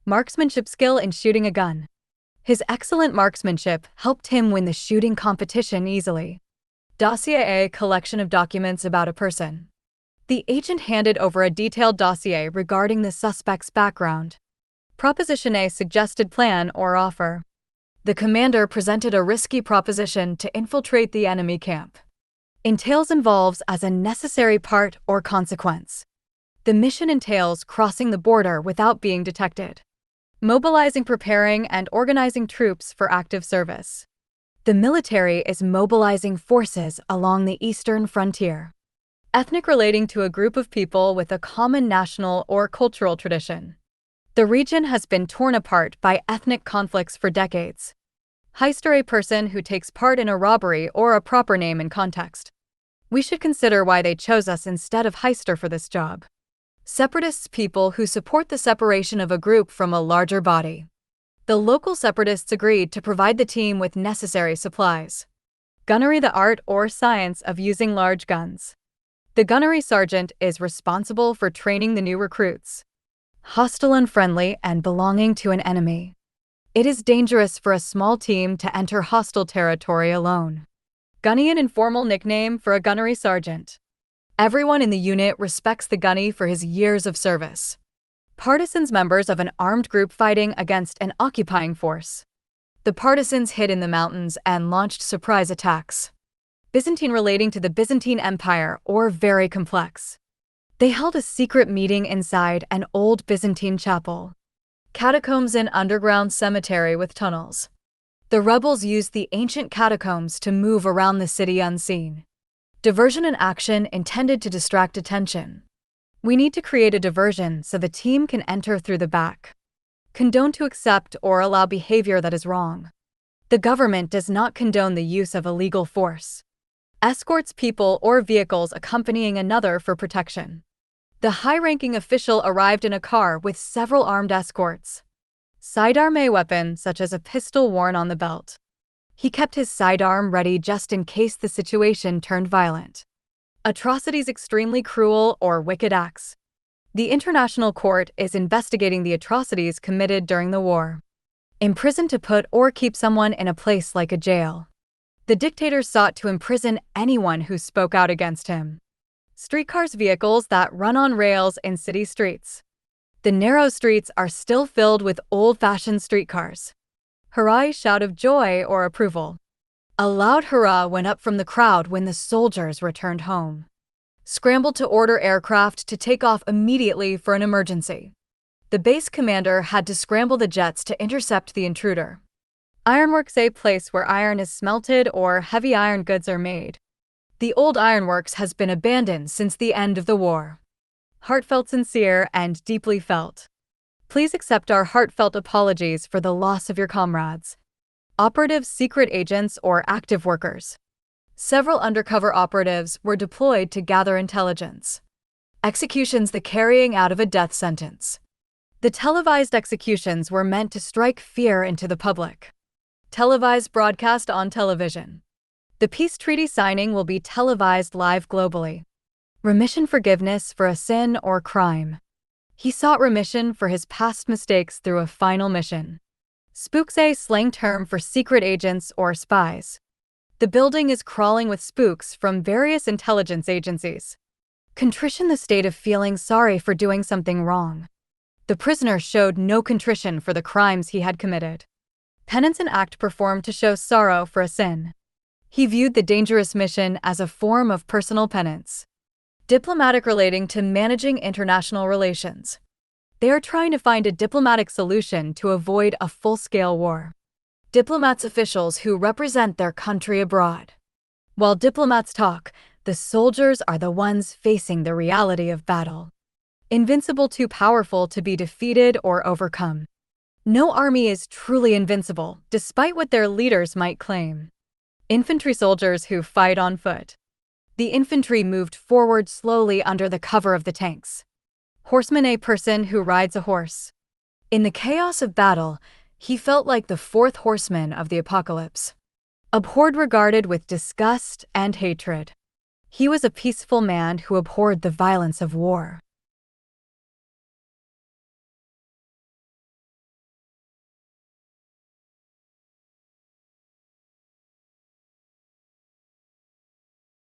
Marksmanship skill in shooting a gun. His excellent marksmanship helped him win the shooting competition easily. Dossier, a collection of documents about a person. The agent handed over a detailed dossier regarding the suspect's background. Proposition A, suggested plan or offer. The commander presented a risky proposition to infiltrate the enemy camp. Entails involves as a necessary part or consequence. The mission entails crossing the border without being detected. Mobilizing, preparing, and organizing troops for active service. The military is mobilizing forces along the eastern frontier. Ethnic, relating to a group of people with a common national or cultural tradition. The region has been torn apart by ethnic conflicts for decades. Heister, a person who takes part in a robbery or a proper name in context. We should consider why they chose us instead of Heister for this job. Separatists, people who support the separation of a group from a larger body. The local separatists agreed to provide the team with necessary supplies. Gunnery, the art or science of using large guns. The gunnery sergeant is responsible for training the new recruits. Hostile, unfriendly, and belonging to an enemy. It is dangerous for a small team to enter hostile territory alone. Gunny, an informal nickname for a gunnery sergeant. Everyone in the unit respects the gunny for his years of service. Partisans, members of an armed group fighting against an occupying force. The partisans hid in the mountains and launched surprise attacks. Byzantine, relating to the Byzantine Empire or very complex. They held a secret meeting inside an old Byzantine chapel. Catacombs, an underground cemetery with tunnels. The rebels used the ancient catacombs to move around the city unseen. Diversion, and action intended to distract attention. We need to create a diversion so the team can enter through the back. Condone, to accept or allow behavior that is wrong. The government does not condone the use of illegal force. Escorts, people or vehicles accompanying another for protection. The high-ranking official arrived in a car with several armed escorts. Sidearm, a weapon such as a pistol worn on the belt. He kept his sidearm ready just in case the situation turned violent. Atrocities, extremely cruel or wicked acts. The International Court is investigating the atrocities committed during the war. Imprison, to put or keep someone in a place like a jail. The dictator sought to imprison anyone who spoke out against him. Streetcars, vehicles that run on rails in city streets. The narrow streets are still filled with old-fashioned streetcars. Hurrah, a shout of joy or approval. A loud hurrah went up from the crowd when the soldiers returned home. Scrambled, to order aircraft to take off immediately for an emergency. The base commander had to scramble the jets to intercept the intruder. Ironworks, a place where iron is smelted or heavy iron goods are made. The old ironworks has been abandoned since the end of the war. Heartfelt, sincere, and deeply felt. Please accept our heartfelt apologies for the loss of your comrades. Operatives, secret agents, or active workers. Several undercover operatives were deployed to gather intelligence. Executions, the carrying out of a death sentence. The televised executions were meant to strike fear into the public. Televised, broadcast on television. The peace treaty signing will be televised live globally. Remission, forgiveness for a sin or crime. He sought remission for his past mistakes through a final mission. Spooks, a slang term for secret agents or spies. The building is crawling with spooks from various intelligence agencies. Contrition, the state of feeling sorry for doing something wrong. The prisoner showed no contrition for the crimes he had committed. Penance, an act performed to show sorrow for a sin. He viewed the dangerous mission as a form of personal penance. Diplomatic, relating to managing international relations. They are trying to find a diplomatic solution to avoid a full-scale war. Diplomats, officials who represent their country abroad. While diplomats talk, the soldiers are the ones facing the reality of battle. Invincible, too powerful to be defeated or overcome. No army is truly invincible, despite what their leaders might claim. Infantry, soldiers who fight on foot. The infantry moved forward slowly under the cover of the tanks. Horseman, a person who rides a horse. In the chaos of battle, he felt like the fourth horseman of the apocalypse. Abhorred, regarded with disgust and hatred. He was a peaceful man who abhorred the violence of war.